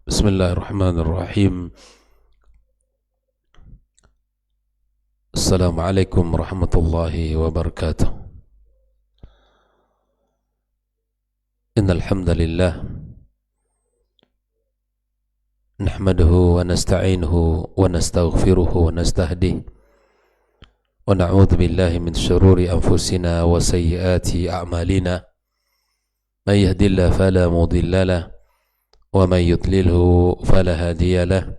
Bismillahirrahmanirrahim. Assalamualaikum warahmatullahi wabarakatuh. Innal hamdalillah nahmaduhu wa nasta'inuhu wa nastaghfiruhu wa nastahdihi wa na'udzu billahi min shururi anfusina wa sayyiati a'malina. May yahdihillahu fala mudilla lahu wa may yudlilhu fala hadiya lahu.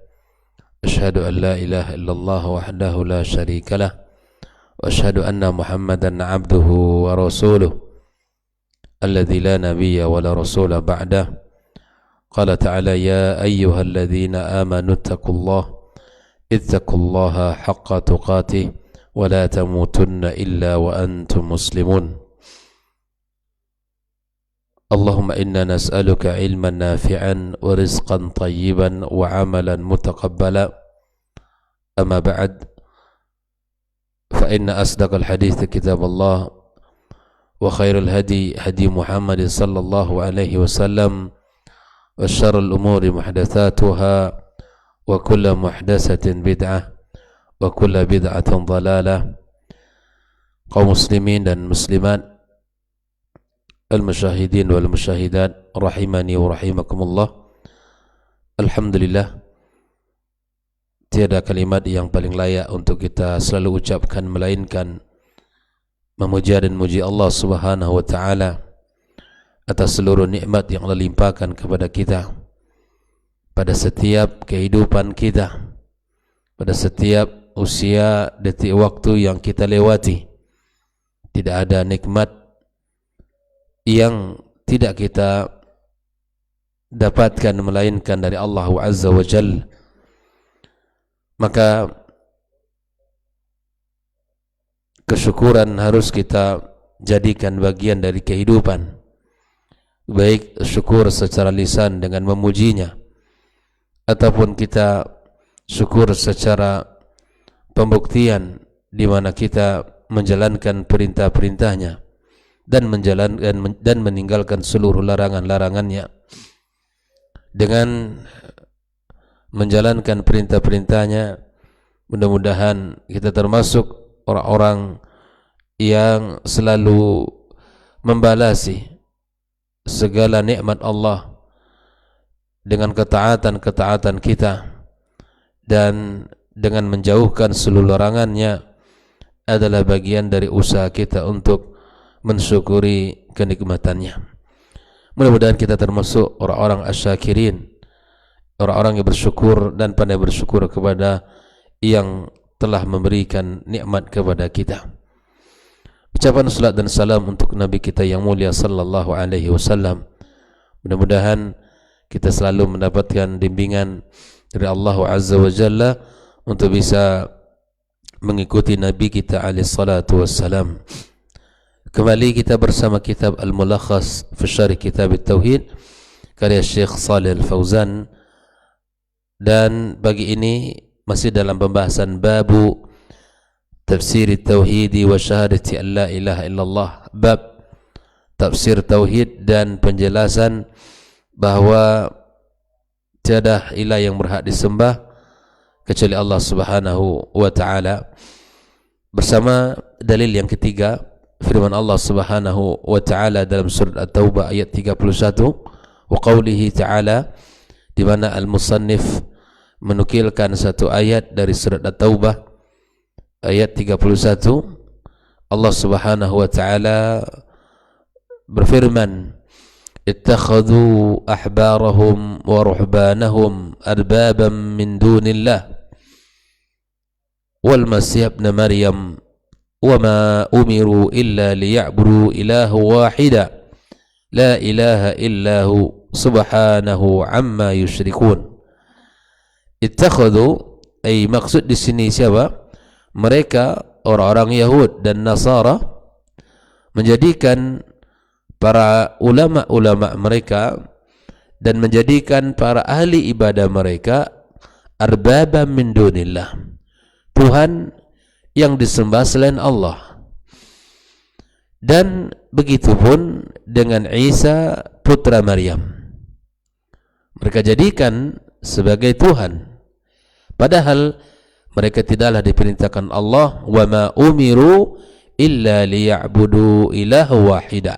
Asyhadu an la ilaha illallah wahdahu la syarika lah wa asyhadu anna Muhammadan abduhu wa rasuluh alladzi la nabiyya wa la rasula ba'dah. Qala ta'ala ya ayyuhalladzina amanu ittaqullaha haqqa tuqatih wa la tamutunna illa wa antum muslimun. Allahumma inna nas'aluka ilman nafi'an wa rizqan tayyiban wa amalan mutaqabbala. Amma ba'd, fa inna asdaqal hadithi kitab Allah wa khairul hadi hadi Muhammad sallallahu alaihi wasallam wa syarrul umuri muhdatsatuha wa kullu muhdatsatin bid'ah wa kullu bid'atin dhalalah. Kaum muslimin dan muslimat, al-musyahidin wal musyahidat rahimani wa rahimakumullah. Alhamdulillah, tiada kalimat yang paling layak untuk kita selalu ucapkan melainkan memuji dan muji Allah Subhanahu wa taala atas seluruh nikmat yang Allah limpahkan kepada kita pada setiap kehidupan kita, pada setiap usia detik waktu yang kita lewati. Tidak ada nikmat yang tidak kita dapatkan melainkan dari Allah Azza wa Jalla. Maka kesyukuran harus kita jadikan bagian dari kehidupan, baik syukur secara lisan dengan memujinya, ataupun kita syukur secara pembuktian di mana kita menjalankan perintah-perintahnya dan meninggalkan seluruh larangan-larangannya. Dengan menjalankan perintah-perintahnya, mudah-mudahan kita termasuk orang-orang yang selalu membalasi segala nikmat Allah dengan ketaatan-ketaatan kita, dan dengan menjauhkan seluruh larangannya adalah bagian dari usaha kita untuk mensyukuri kenikmatannya. Mudah-mudahan kita termasuk orang-orang asyakirin, orang-orang yang bersyukur dan pandai bersyukur kepada yang telah memberikan nikmat kepada kita. Ucapan salat dan salam untuk Nabi kita yang mulia sallallahu alaihi wasallam. Mudah-mudahan kita selalu mendapatkan bimbingan dari Allah Azza wa Jalla untuk bisa mengikuti Nabi kita alaihi salatu wassalam. Kembali kita bersama kitab Al-Mulakhas fi Syarh Kitab At-Tauhid karya Syekh Shalih Al-Fauzan, dan bagi ini masih dalam pembahasan babu tafsir tauhid wa syahadati an la ilaha illallah, bab tafsir tauhid dan penjelasan bahawa tiada ilah yang berhak disembah kecuali Allah Subhanahu wa taala. Bersama dalil yang ketiga, firman Allah Subhanahu wa taala dalam surat At-Taubah ayat 31, wa qawlihi ta'ala, di mana al-musannif menukilkan satu ayat dari surat At-Taubah ayat 31. Allah Subhanahu wa taala berfirman, ittakhadhu ahbarahum wa ruhbanahum arbaban min dunillah wal masih ibn maryam وما أمروا إلا ليعبدوا إله واحدا لا إله إلا هو سبحانه عما يشركون. Ittakhadhu, ay maksud di sini siapa? Mereka orang-orang Yahud dan Nasara menjadikan para ulama-ulama mereka dan menjadikan para ahli ibadah mereka arbaba min dunillah, Tuhan yang disembah selain Allah. Dan begitu pun dengan Isa putra Maryam. mereka jadikan sebagai Tuhan, padahal mereka tidaklah diperintahkan Allah, wa ma umiru illa liya'budu ilaha wahida,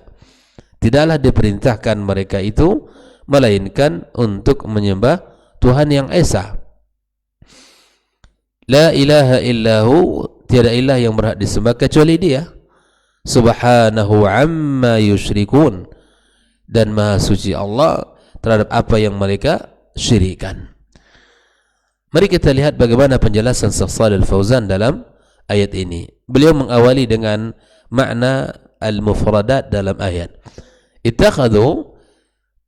tidaklah diperintahkan mereka itu melainkan untuk menyembah Tuhan yang esa. La ilaha illahu, tiada ilah yang berhak disembah kecuali Dia. Subhanahu amma yusyrikun, dan maha suci Allah terhadap apa yang mereka syirikan. Mari kita lihat bagaimana penjelasan Syekh Shalih Al-Fauzan dalam ayat ini. Beliau mengawali dengan makna al-mufradat dalam ayat. Ittakhadhu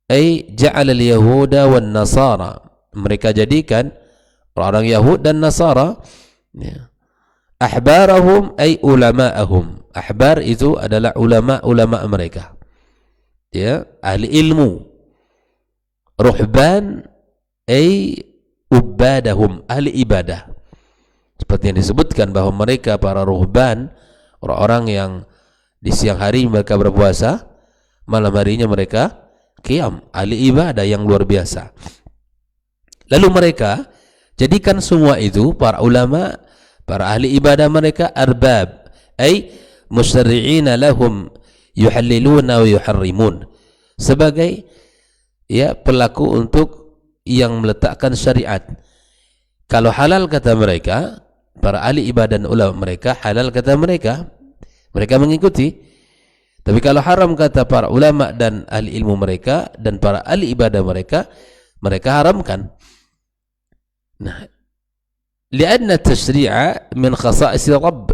ay ja'ala al-yahuda wan nasara, mereka jadikan orang Yahud dan Nasara, ya, ahbarahum ay ulama'ahum. Ahbar itu adalah ulama-ulama mereka, ya, ahli ilmu. Ruhban ay ubadahum, ahli ibadah. Seperti yang disebutkan bahwa mereka para ruhban, orang-orang yang di siang hari mereka berpuasa, malam harinya mereka qiyam, ahli ibadah yang luar biasa. Lalu mereka jadikan semua itu, para ulama, para ahli ibadah mereka, arbab ay musyarri'ina lahum yuhalliluna wa yuharrimun, sebagai, ya, pelaku untuk yang meletakkan syariat. Kalau halal kata mereka, para ahli ibadah dan ulama mereka, halal kata mereka, mereka mengikuti. Tapi kalau haram kata para ulama dan ahli ilmu mereka dan para ahli ibadah mereka, mereka haramkan. Nah, lianna tasyri'a min khasa'is Rabb,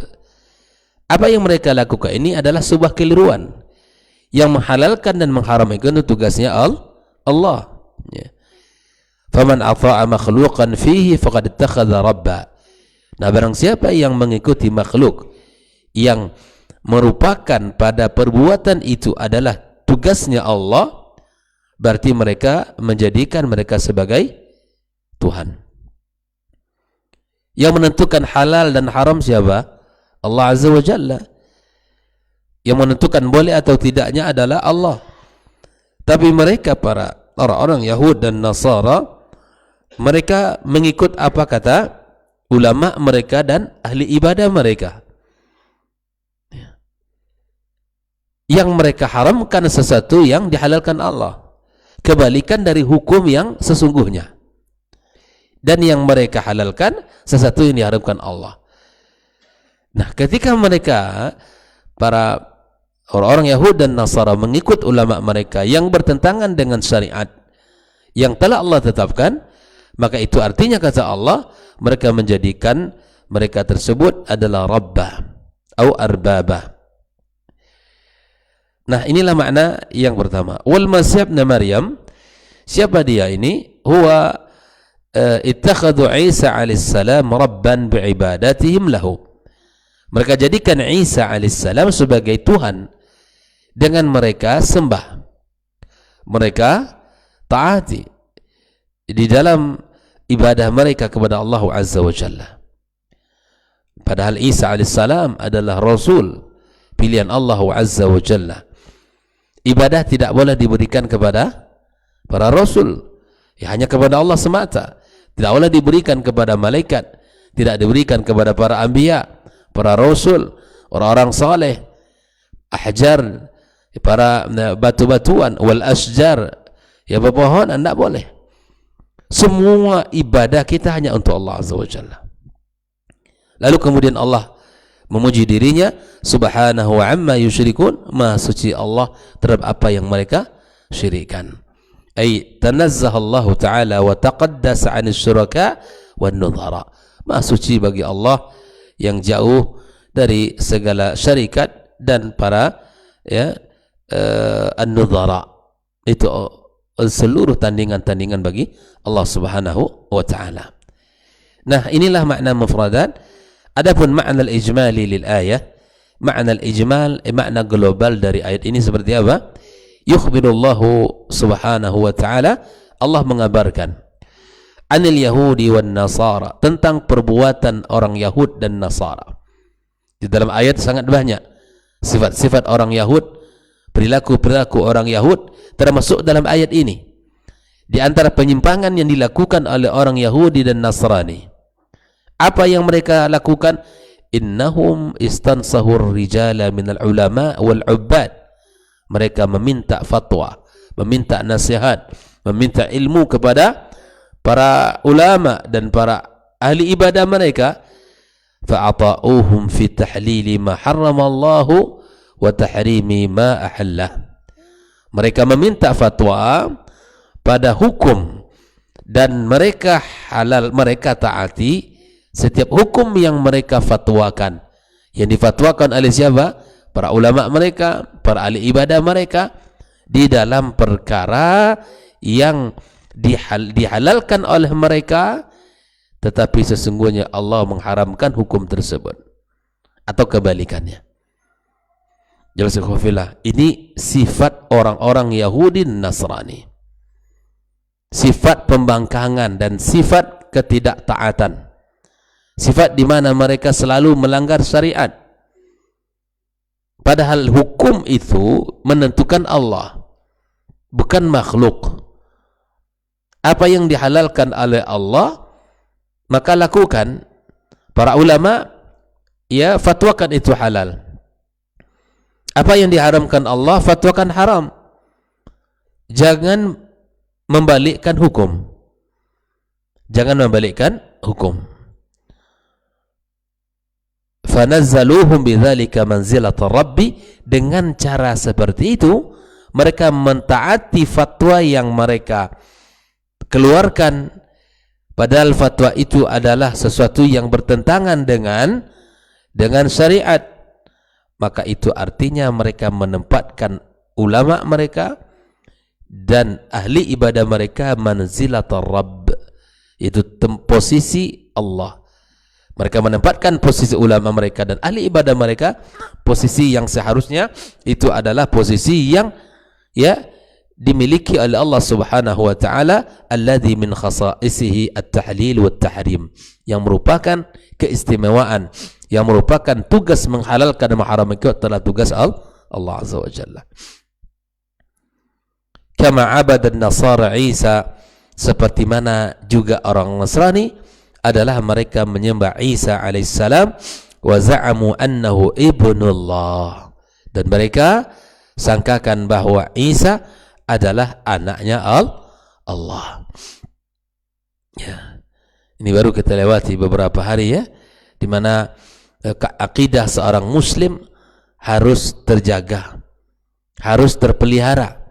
apa yang mereka lakukan ini adalah sebuah keliruan. Yang menghalalkan dan mengharamkan itu tugasnya Allah, ya. Faman ata'a makhluqan fihi faqad ittakhadha rabba. Nah, barang siapa yang mengikuti makhluk yang merupakan pada perbuatan itu adalah tugasnya Allah, berarti mereka menjadikan mereka sebagai Tuhan. Yang menentukan halal dan haram siapa? Allah Azza wa Jalla. Yang menentukan boleh atau tidaknya adalah Allah. Tapi mereka, para orang-orang Yahud dan Nasara, mereka mengikut apa kata ulama mereka dan ahli ibadah mereka. Yang mereka haramkan sesuatu yang dihalalkan Allah, kebalikan dari hukum yang sesungguhnya. Dan yang mereka halalkan sesuatu yang diharamkan Allah. Nah, ketika mereka, para orang-orang Yahud dan Nasara, mengikut ulama mereka yang bertentangan dengan syariat yang telah Allah tetapkan, maka itu artinya kata Allah, mereka menjadikan mereka tersebut adalah rabbah atau arbabah. Nah, inilah makna yang pertama. Wal Masih ibn Maryam, siapa dia ini? Huwa ittakhadhu Isa alaihissalam rabban bi'ibadatihim lahu. Mereka jadikan Isa alaihissalam sebagai Tuhan dengan mereka sembah, mereka taati di dalam ibadah mereka kepada Allah Azza wa Jalla. Padahal Isa alaihissalam adalah Rasul, pilihan Allah Azza wa Jalla. Ibadah tidak boleh diberikan kepada para Rasul, ya, hanya kepada Allah semata. Tidak boleh diberikan kepada malaikat, tidak diberikan kepada para anbiya, para Rasul, orang-orang saleh, ahjar, para batu-batuan, wal asjar, ya, pepohonan, tidak boleh. Semua ibadah kita hanya untuk Allah Azza wa Jalla. Lalu kemudian Allah memuji dirinya, subhanahu wa amma yusyrikun, maha suci Allah terhadap apa yang mereka syirikan. Ay tanazzah Allah Ta'ala wa taqaddasa 'anil syuraka wan nudhara. Maha suci bagi Allah yang jauh dari segala syarikat dan para, ya, an-nudhara. Itu seluruh tandingan-tandingan bagi Allah Subhanahu wa Ta'ala. Nah, inilah makna mufradat. Adapun makna al-ijmali lil ayah, makna al-ijmal, makna global dari ayat ini seperti apa? Yukhbirullahu subhanahu wa ta'ala, Allah mengabarkan anil Yahudi wan Nasara, tentang perbuatan orang Yahud dan Nasara. Di dalam ayat sangat banyak sifat-sifat orang Yahud, perilaku-perilaku orang Yahud termasuk dalam ayat ini. di antara penyimpangan yang dilakukan oleh orang Yahudi dan Nasrani. Apa yang mereka lakukan? Innahum istansahur rijala minal ulama wal ubbad. Mereka meminta fatwa, meminta nasihat, meminta ilmu kepada para ulama dan para ahli ibadah mereka. Fa'ata'uhum fi tahlili ma harrama Allahu wa tahrimi ma ahallah. Mereka meminta fatwa pada hukum dan mereka taati setiap hukum yang mereka fatwakan. Yang difatwakan oleh siapa? Para ulama mereka, para ahli ibadah mereka, di dalam perkara yang dihalalkan oleh mereka, tetapi sesungguhnya Allah mengharamkan hukum tersebut, atau kebalikannya. Ini sifat orang-orang Yahudi dan Nasrani, sifat pembangkangan dan sifat ketidaktaatan, sifat di mana mereka selalu melanggar syariat, padahal hukum itu menentukan Allah, bukan makhluk. Apa yang dihalalkan oleh Allah maka lakukan. Para ulama ya fatwakan itu halal. Apa yang diharamkan Allah fatwakan haram. Jangan membalikkan hukum. Jangan membalikkan hukum. Fanazzaluhum bidzalika manzilata rabbi. Dengan cara seperti itu mereka mentaati fatwa yang mereka keluarkan, padahal fatwa itu adalah sesuatu yang bertentangan dengan syariat. Maka itu artinya mereka menempatkan ulama mereka dan ahli ibadah mereka manzilata rabb, itu posisi Allah. Mereka menempatkan posisi ulama mereka dan ahli ibadah mereka posisi yang seharusnya itu adalah posisi yang dimiliki oleh Allah Subhanahu wa taala, alladzi min khasaisihi at-tahlil wat tahrim, yang merupakan keistimewaan, yang merupakan tugas menghalalkan dan mengharamkan itu adalah tugas Allah Azza wa Jalla. Kama abada an-nasara Isa, seperti mana juga orang Nasrani adalah mereka menyembah Isa alaihissalam, wa za'amu annahu ibnullah, dan mereka sangkakan bahwa Isa adalah anaknya Allah. Ya. Ini baru kita lewati beberapa hari ya, di mana akidah seorang muslim harus terjaga, harus terpelihara,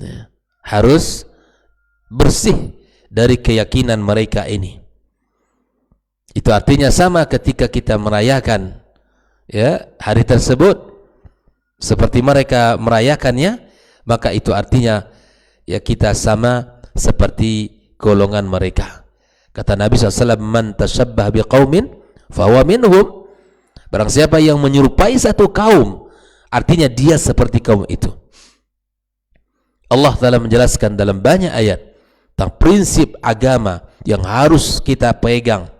ya, harus bersih dari keyakinan mereka ini. Itu artinya sama ketika kita merayakan ya hari tersebut seperti mereka merayakannya, maka itu artinya ya kita sama seperti golongan mereka. Kata Nabi SAW, man tasyabbah biqaumin fahuwa minhum. Barang siapa yang menyerupai satu kaum, artinya dia seperti kaum itu. Allah Ta'ala menjelaskan dalam banyak ayat tentang prinsip agama yang harus kita pegang,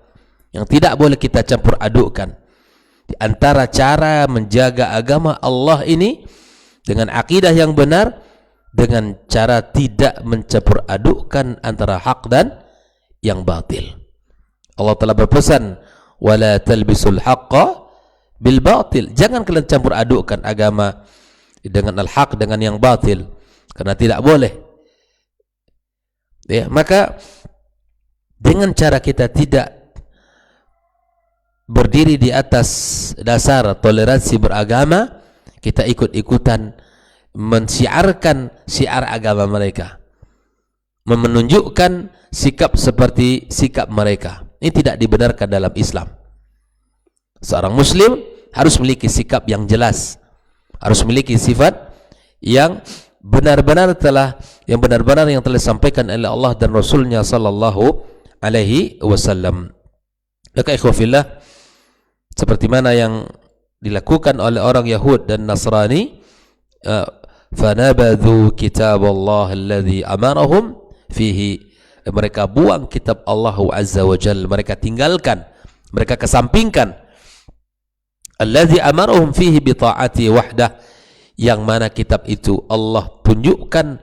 yang tidak boleh kita campur adukkan. Di antara cara menjaga agama Allah ini dengan akidah yang benar, dengan cara tidak mencampur adukkan antara hak dan yang batil. Allah telah berpesan, wala talbisul haqqa bil batil. Jangan kalian campur adukkan agama dengan al-haq dengan yang batil, karena tidak boleh. Ya, maka dengan cara kita tidak berdiri di atas dasar toleransi beragama, kita ikut-ikutan mensiarkan siar agama mereka, menunjukkan sikap seperti sikap mereka. Ini tidak dibenarkan dalam Islam. Seorang muslim harus memiliki sikap yang jelas, harus memiliki sifat yang benar-benar yang telah disampaikan oleh Allah dan Rasulnya sallallahu alaihi wasallam. Maka ikhwafillah, seperti mana yang dilakukan oleh orang Yahud dan Nasrani, fanabadhu kitab Allah alladhi amarahum fihi, mereka buang kitab Allah Azza wa Jalla, mereka tinggalkan, mereka kesampingkan alladhi amarahum fihi bi ta'ati wahdah, yang mana kitab itu Allah tunjukkan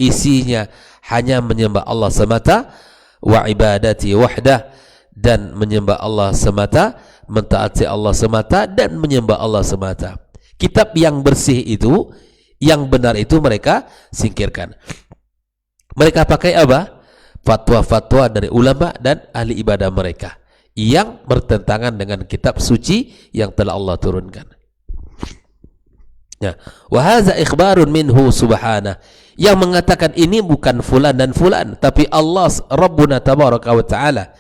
isinya hanya menyembah Allah semata, wa ibadati wahdah, dan menyembah Allah semata, mentaati Allah semata, dan menyembah Allah semata. Kitab yang bersih itu, yang benar itu mereka singkirkan. Mereka pakai apa? Fatwa-fatwa dari ulama dan ahli ibadah mereka yang bertentangan dengan kitab suci yang telah Allah turunkan. Ya, wa hadza ikhbarun minhu subhanahu, yang mengatakan ini bukan fulan dan fulan, tapi Allah Rabbuna tabaraka wa taala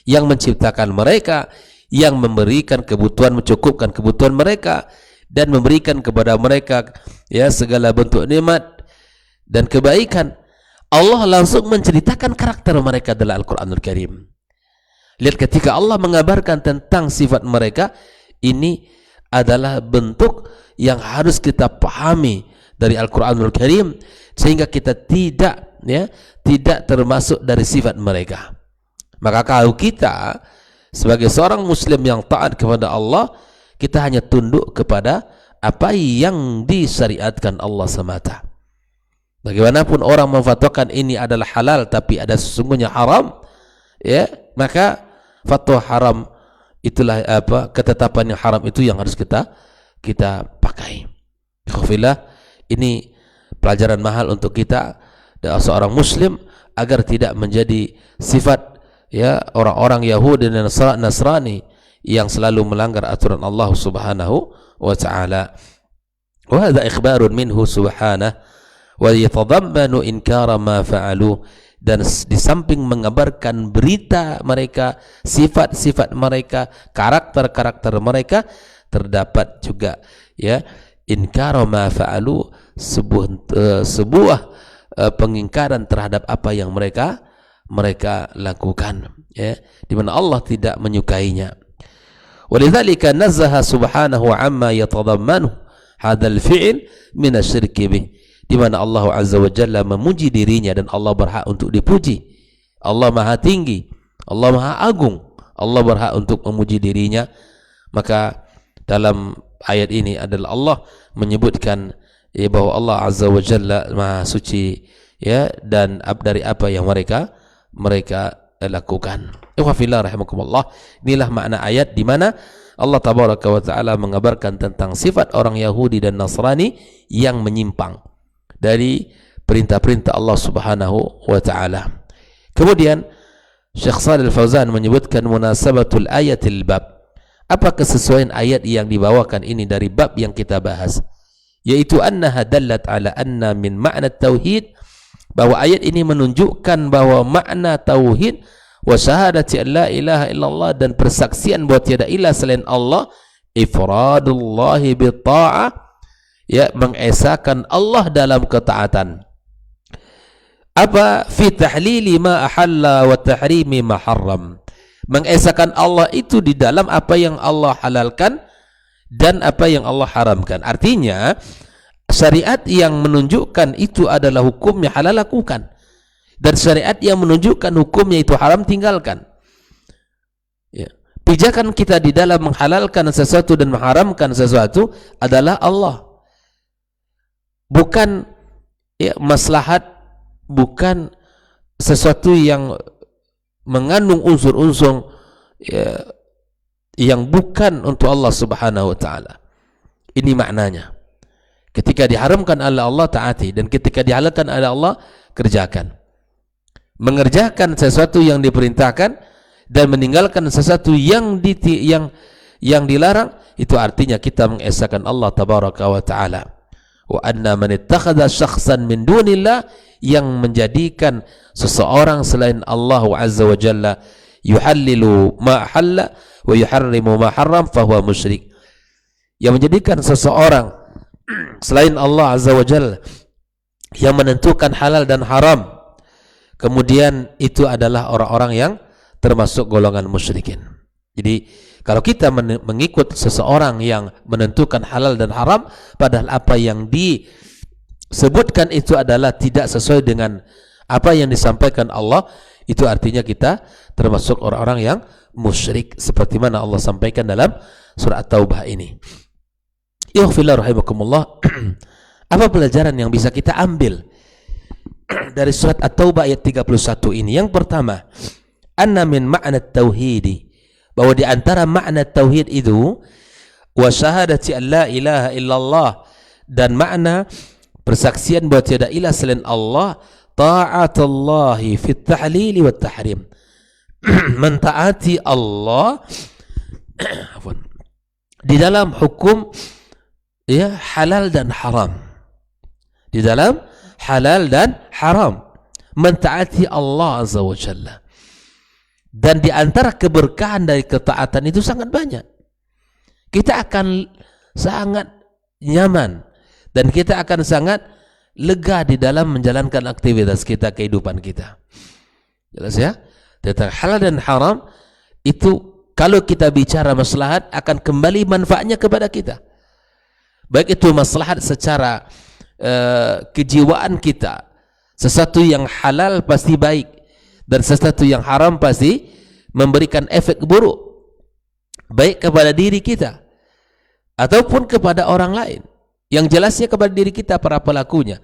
yang menciptakan mereka, yang memberikan kebutuhan, mencukupkan kebutuhan mereka, dan memberikan kepada mereka ya segala bentuk nikmat dan kebaikan. Allah langsung menceritakan karakter mereka dalam Al-Quranul Karim. Lihat ketika Allah mengabarkan tentang sifat mereka, ini adalah bentuk yang harus kita pahami dari Al-Quranul Karim, sehingga kita tidak termasuk dari sifat mereka. Maka kalau kita sebagai seorang muslim yang taat kepada Allah, kita hanya tunduk kepada apa yang disyariatkan Allah semata. Bagaimanapun orang memfatwakan ini adalah halal tapi ada sesungguhnya haram, ya, maka fatwa haram itulah ketetapan yang haram itu yang harus kita pakai. Khafillah, ini pelajaran mahal untuk kita seorang muslim agar tidak menjadi sifat ya orang-orang Yahudi dan Nasrani yang selalu melanggar aturan Allah Subhanahu wa taala. Wa hadza ikhbarun minhu subhanahu wa yatadammanu inkara ma fa'alu, dan di samping mengabarkan berita mereka, sifat-sifat mereka, karakter-karakter mereka, terdapat juga ya inkara ma fa'alu, sebuah pengingkaran terhadap apa yang mereka lakukan, ya, di mana Allah tidak menyukainya. Walidzalika nazzaha subhanahu amma yatadammanu hadzal fi'l min asy-syirki bih, di mana Allah azza wa jalla memuji dirinya dan Allah berhak untuk dipuji. Allah maha tinggi, Allah maha agung, Allah berhak untuk memuji dirinya. Maka dalam ayat ini adalah Allah menyebutkan ya bahwa Allah azza wa jalla maha suci ya dan dari apa yang mereka lakukan. Ikhwafillah rahimakumullah. Inilah makna ayat di mana Allah tabaraka wa taala mengabarkan tentang sifat orang Yahudi dan Nasrani yang menyimpang dari perintah-perintah Allah Subhanahu wa taala. Kemudian Syekh Shalih Al-Fauzan menyebutkan munasabatul ayatil bab. Apa kesesuaian ayat yang dibawakan ini dari bab yang kita bahas? Yaitu annaha dallat ala anna min ma'na tauhid, bahwa ayat ini menunjukkan bahwa makna tauhid wa syahadati an la ilaha illallah, dan persaksian bahwa tiada ilah selain Allah, ifradullahi bi ta'ah, ya, mengesahkan Allah dalam ketaatan. Apa? Fi tahlili ma ahalla wa tahrimi ma harram. Mengesahkan Allah itu di dalam apa yang Allah halalkan dan apa yang Allah haramkan. Artinya syariat yang menunjukkan itu adalah hukumnya halal lakukan, dan syariat yang menunjukkan hukumnya itu haram tinggalkan. Ya. Pijakan kita di dalam menghalalkan sesuatu dan mengharamkan sesuatu adalah Allah. Bukan ya, maslahat, bukan sesuatu yang mengandung unsur-unsur ya, yang bukan untuk Allah Subhanahu wa taala. Ini maknanya. Ketika diharamkan oleh Allah taati, dan ketika dihalalkan oleh Allah kerjakan. Mengerjakan sesuatu yang diperintahkan dan meninggalkan sesuatu yang dilarang, itu artinya kita mengesahkan Allah tabaraka wa taala. Wa anna man ittakhadha syakhsan min dunillah, yang menjadikan seseorang selain Allah azza wa jalla yuhallilu ma halla wa yuharrimu ma harram fahuwa musyrik. Yang menjadikan seseorang selain Allah azza wa jalla yang menentukan halal dan haram, kemudian itu adalah orang-orang yang termasuk golongan musyrikin. Jadi kalau kita mengikut seseorang yang menentukan halal dan haram, padahal apa yang disebutkan itu adalah tidak sesuai dengan apa yang disampaikan Allah, itu artinya kita termasuk orang-orang yang musyrik, seperti mana Allah sampaikan dalam surah At-Taubah ini. Ikhwafillah rahimakumullah. Apa pelajaran yang bisa kita ambil dari surat At-Taubah ayat 31 ini. Yang pertama, anna min ma'na tauhidi, bahwa di antara makna tauhid itu wa syahadati an la ilaha illallah, dan makna persaksian bahwa tiada ilah selain Allah, ta'atullahi fit tahlili wat tahrim, mentaati Allah di dalam hukum ya halal dan haram, di dalam halal dan haram, mentaati Allah azza wa jalla. Dan di antara keberkahan dari ketaatan itu sangat banyak. Kita akan sangat nyaman dan kita akan sangat lega di dalam menjalankan aktivitas kita, kehidupan kita. Jelas ya? Tentang halal dan haram itu kalau kita bicara maslahat akan kembali manfaatnya kepada kita. Baik itu maslahat secara kejiwaan kita. Sesuatu yang halal pasti baik dan sesuatu yang haram pasti memberikan efek buruk, baik kepada diri kita ataupun kepada orang lain. Yang jelasnya kepada diri kita, para pelakunya.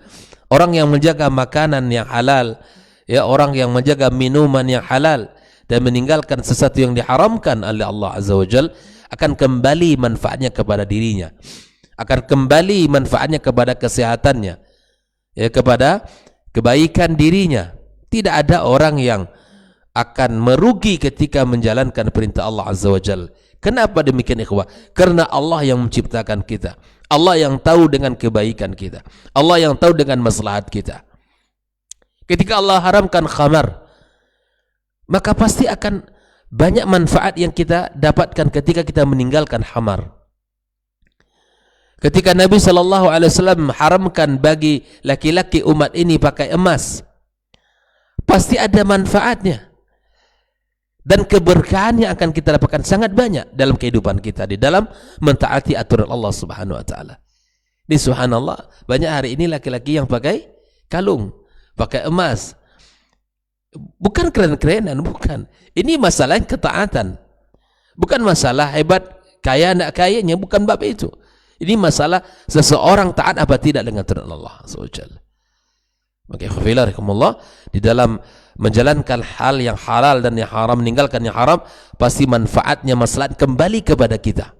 Orang yang menjaga makanan yang halal, ya, orang yang menjaga minuman yang halal dan meninggalkan sesuatu yang diharamkan oleh Allah azza wajalla, akan kembali manfaatnya kepada dirinya, akan kembali manfaatnya kepada kesehatannya, ya, kepada kebaikan dirinya. Tidak ada orang yang akan merugi ketika menjalankan perintah Allah azza wajalla. Kenapa demikian ikhwah? Karena Allah yang menciptakan kita, Allah yang tahu dengan kebaikan kita, Allah yang tahu dengan maslahat kita. Ketika Allah haramkan khamar, maka pasti akan banyak manfaat yang kita dapatkan ketika kita meninggalkan khamar. Ketika Nabi SAW haramkan bagi laki-laki umat ini pakai emas, pasti ada manfaatnya. Dan keberkahan yang akan kita dapatkan sangat banyak dalam kehidupan kita, di dalam mentaati aturan Allah subhanahu wa ta'ala. Ini subhanallah, banyak hari ini laki-laki yang pakai kalung, pakai emas. Bukan keren-kerenan, bukan. Ini masalah ketaatan. Bukan masalah hebat, kaya nak kayanya, bukan bab itu. Ini masalah seseorang taat apa tidak dengan aturan Allah subhanahu wa ta'ala. Maka ikhwafillah, di dalam menjalankan hal yang halal dan yang haram, meninggalkan yang haram, pasti manfaatnya, maslahat kembali kepada kita,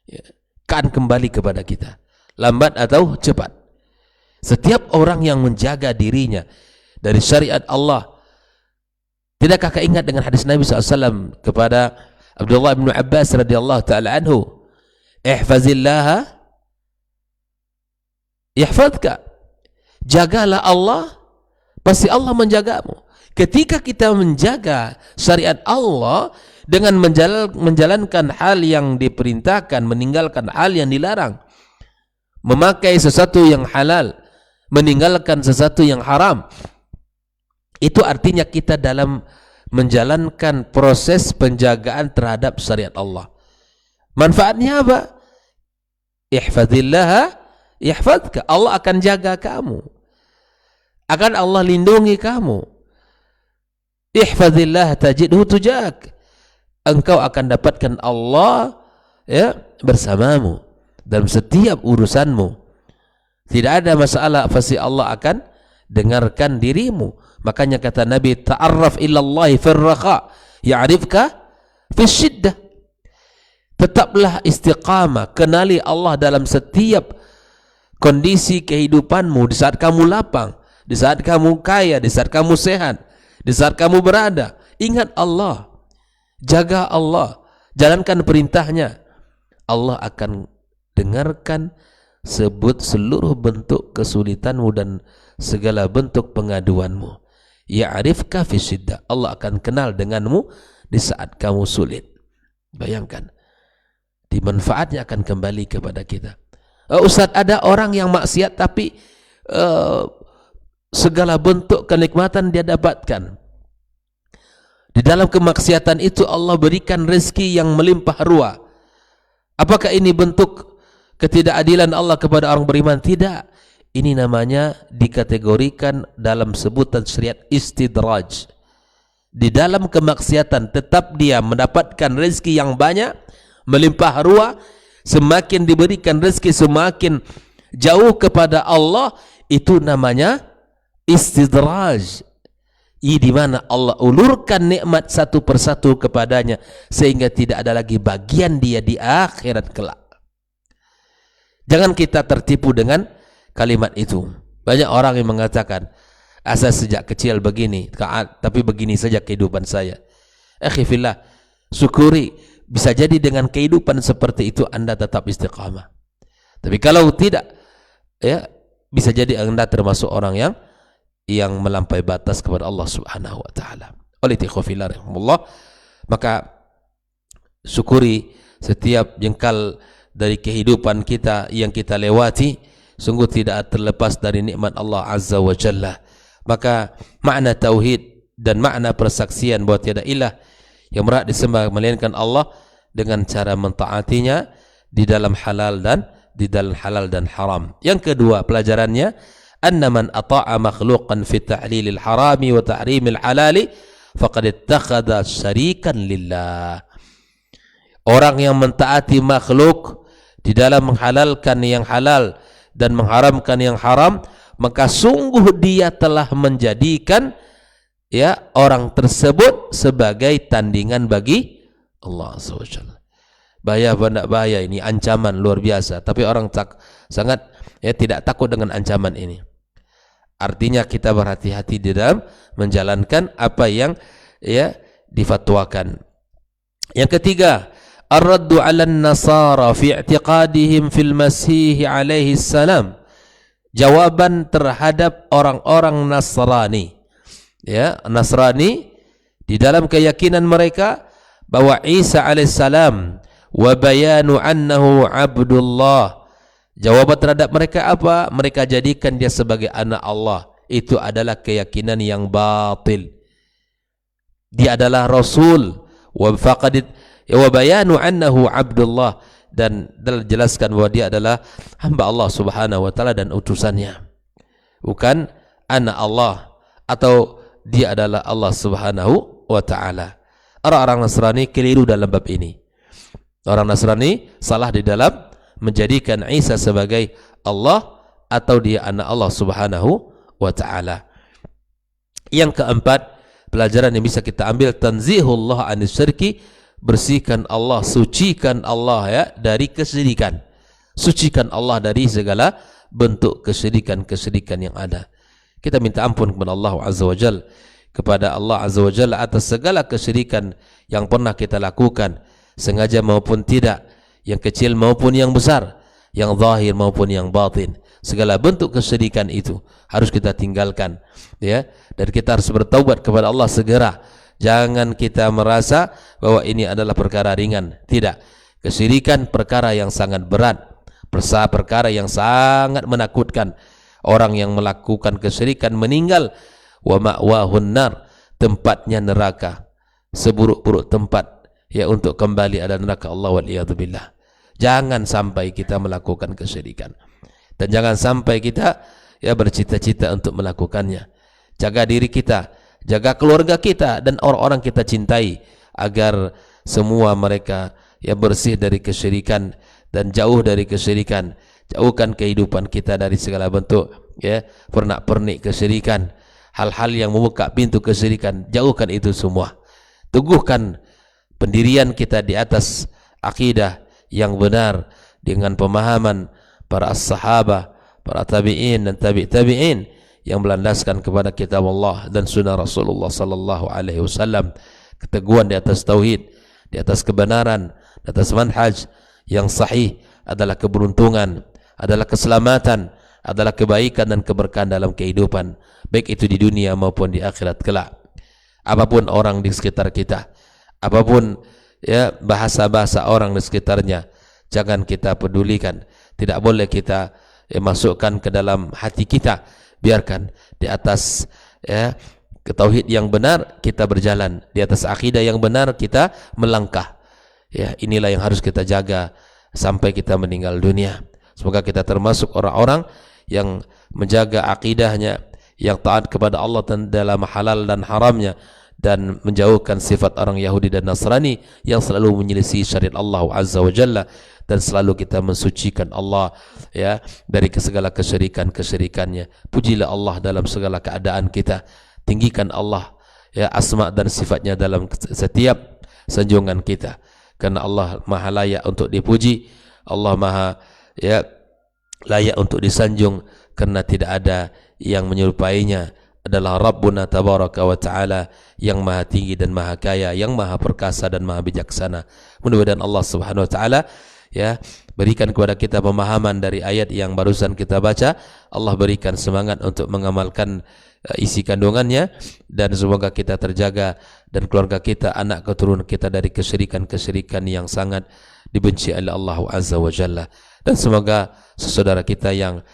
ya, kan kembali kepada kita, lambat atau cepat. Setiap orang yang menjaga dirinya dari syariat Allah. Tidakkah kau ingat dengan hadis Nabi SAW kepada Abdullah bin Abbas radhiyallahu ta'ala anhu, ihfazillaha yahfazka, jagalah Allah, pasti Allah menjagamu. Ketika kita menjaga syariat Allah dengan menjalankan hal yang diperintahkan, meninggalkan hal yang dilarang, memakai sesuatu yang halal, meninggalkan sesuatu yang haram, itu artinya kita dalam menjalankan proses penjagaan terhadap syariat Allah. Manfaatnya apa? Ihfazillaha yahfazka, Allah akan jaga kamu, akan Allah lindungi kamu. Ihfazillah tajidhu tujak, engkau akan dapatkan Allah, ya, bersamamu dalam setiap urusanmu. Tidak ada masalah, pasti Allah akan dengarkan dirimu. Makanya kata Nabi, ta'arraf ilallahi fir raqa ya'rifka fis syiddah. Tetaplah istiqamah, kenali Allah dalam setiap kondisi kehidupanmu, di saat kamu lapang, di saat kamu kaya, di saat kamu sehat, di saat kamu berada. Ingat Allah, jaga Allah, jalankan perintahnya. Allah akan dengarkan sebut seluruh bentuk kesulitanmu dan segala bentuk pengaduanmu. Ya'rifka fi syiddah, Allah akan kenal denganmu di saat kamu sulit. Bayangkan, di manfaatnya akan kembali kepada kita. Ustaz, ada orang yang maksiat tapi segala bentuk kenikmatan dia dapatkan. Di dalam kemaksiatan itu Allah berikan rezeki yang melimpah ruah. Apakah ini bentuk ketidakadilan Allah kepada orang beriman? Tidak. Ini namanya dikategorikan dalam sebutan syariat istidraj. Di dalam kemaksiatan tetap dia mendapatkan rezeki yang banyak, melimpah ruah. Semakin diberikan rezeki, semakin jauh kepada Allah. Itu namanya istidraj, di mana Allah ulurkan nikmat satu persatu kepadanya sehingga tidak ada lagi bagian dia di akhirat kelak. Jangan kita tertipu dengan kalimat itu. Banyak orang yang mengatakan, asa sejak kecil begini, tapi begini saja kehidupan saya. Akhi fillah, syukuri, bisa jadi dengan kehidupan seperti itu Anda tetap istiqamah. Tapi kalau tidak, ya bisa jadi Anda termasuk orang yang melampaui batas kepada Allah Subhanahu wa taala. Oleh ikhwafillah rahimahullah, maka syukuri setiap jengkal dari kehidupan kita yang kita lewati, sungguh tidak terlepas dari nikmat Allah Azza wa Jalla. Maka makna tauhid dan makna persaksian bahwa tiada ilah yang berhak disembah melainkan Allah dengan cara mentaatinya di dalam halal dan haram. Yang kedua pelajarannya, anna man ata'a makhluqan fi ta'lilil harami wa tahrimil halali faqad ittakhadha syarikan lillah. Orang yang mentaati makhluk di dalam menghalalkan yang halal dan mengharamkan yang haram, maka sungguh dia telah menjadikan orang tersebut sebagai tandingan bagi Allah SWT. Bahaya apa tidak bahaya ini? Ancaman luar biasa. Tapi orang sangat tidak takut dengan ancaman ini. Artinya kita berhati-hati di dalam menjalankan apa yang difatwakan. Yang ketiga, ar-raddu 'alan nasara fi i'tiqadihim fil masih alaihi salam. Jawaban terhadap orang-orang Nasrani. Nasrani di dalam keyakinan mereka bahwa Isa alaihissalam wa bayanu annahu abdullah. Jawaban terhadap mereka apa? Mereka jadikan dia sebagai anak Allah. Itu adalah keyakinan yang batil. Dia adalah rasul wa bayanu annahu abdullah, dan jelaskan bahwa dia adalah hamba Allah Subhanahu wa taala dan utusannya, bukan anak Allah, atau dia adalah Allah Subhanahu wa taala. Orang-orang Nasrani keliru dalam bab ini. Orang Nasrani salah di dalam menjadikan Isa sebagai Allah atau dia anak Allah Subhanahu wa taala. Yang keempat, pelajaran yang bisa kita ambil, tanzihullah anis syirki, bersihkan Allah, sucikan Allah dari kesyirikan. Sucikan Allah dari segala bentuk kesyirikan yang ada. Kita minta ampun kepada Allah Azza wa Jalla, kepada Allah Azza wa Jalla atas segala kesyirikan yang pernah kita lakukan, sengaja maupun tidak, yang kecil maupun yang besar, yang zahir maupun yang batin. Segala bentuk kesyirikan itu harus kita tinggalkan, dan kita harus bertaubat kepada Allah segera. Jangan kita merasa bahwa ini adalah perkara ringan. Tidak. Kesyirikan perkara yang sangat berat, perkara yang sangat menakutkan. Orang yang melakukan kesyirikan meninggal, wa ma'wahun nar, tempatnya neraka, seburuk-buruk tempat untuk kembali ada neraka Allah waliyadzubillah. Jangan sampai kita melakukan kesyirikan, dan jangan sampai kita bercita-cita untuk melakukannya. Jaga diri kita, jaga keluarga kita dan orang-orang kita cintai, agar semua mereka bersih dari kesyirikan dan jauh dari kesyirikan. Jauhkan kehidupan kita dari segala bentuk pernak-pernik kesyirikan, hal-hal yang membuka pintu kesyirikan. Jauhkan itu semua. Teguhkan pendirian kita di atas akidah yang benar dengan pemahaman para sahabat, para tabi'in dan tabi'in yang berlandaskan kepada kitab Allah dan sunnah Rasulullah sallallahu alaihi wasallam. Keteguhan di atas tauhid, di atas kebenaran, di atas manhaj yang sahih adalah keberuntungan, adalah keselamatan, adalah kebaikan dan keberkahan dalam kehidupan, baik itu di dunia maupun di akhirat kelak. Apapun orang di sekitar kita, apapun bahasa-bahasa orang di sekitarnya, jangan kita pedulikan. Tidak boleh kita masukkan ke dalam hati kita. Biarkan di atas tauhid yang benar kita berjalan, di atas akidah yang benar kita melangkah. Inilah yang harus kita jaga sampai kita meninggal dunia. Semoga kita termasuk orang-orang yang menjaga akidahnya, yang taat kepada Allah dalam halal dan haramnya, dan menjauhkan sifat orang Yahudi dan Nasrani yang selalu menyelisih syariat Allah Azza wa Jalla, dan selalu kita mensucikan Allah ya dari segala kesyirikan-kesyirikannya. Pujilah Allah dalam segala keadaan kita, tinggikan Allah ya asma dan sifatnya dalam setiap sanjungan kita, karena Allah maha layak untuk dipuji, Allah maha ya layak untuk disanjung, karena tidak ada yang menyerupainya, adalah Rabbuna tabaraka wa ta'ala yang maha tinggi dan maha kaya, yang maha perkasa dan maha bijaksana. Mudah-mudahan Allah subhanahu wa ta'ala ya berikan kepada kita pemahaman dari ayat yang barusan kita baca. Allah berikan semangat untuk mengamalkan isi kandungannya, dan semoga kita terjaga dan keluarga kita, anak keturunan kita dari kesyirikan-kesyirikan yang sangat dibenci oleh Allah Azza wa Jalla. Dan semoga saudara kita yang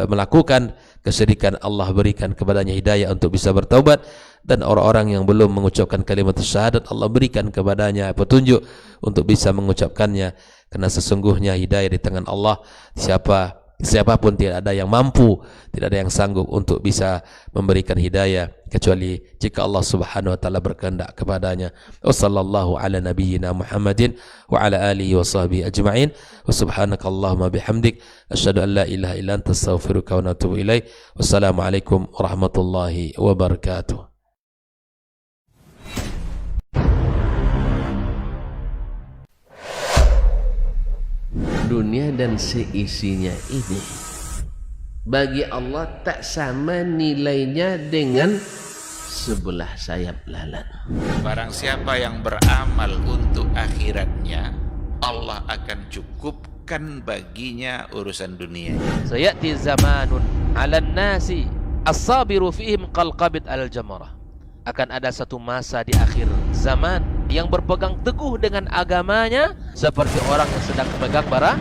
melakukan kesyirikan, Allah berikan kepadanya hidayah untuk bisa bertaubat, dan orang-orang yang belum mengucapkan kalimat syahadat, Allah berikan kepadanya petunjuk untuk bisa mengucapkannya, karena sesungguhnya hidayah di tangan Allah. Siapapun tidak ada yang mampu, tidak ada yang sanggup untuk bisa memberikan hidayah kecuali jika Allah Subhanahu wa taala berkehendak kepadanya. Wassallallahu ala nabiyyina Muhammadin wa ala alihi wa sahbihi ajma'in. Wa subhanakallahumma bihamdik asyhadu an la ilaha illa anta astaghfiruka wa atubu ilaik. Wassalamualaikum warahmatullahi wabarakatuh. Dunia dan seisinya ini bagi Allah tak sama nilainya dengan sebelah sayap lalat. Barang siapa yang beramal untuk akhiratnya, Allah akan cukupkan baginya urusan dunia. Sayati zamanun 'alan nasi as-sabiru fihim qalqabit al-jamarah. Akan ada satu masa di akhir zaman yang berpegang teguh dengan agamanya seperti orang yang sedang memegang bara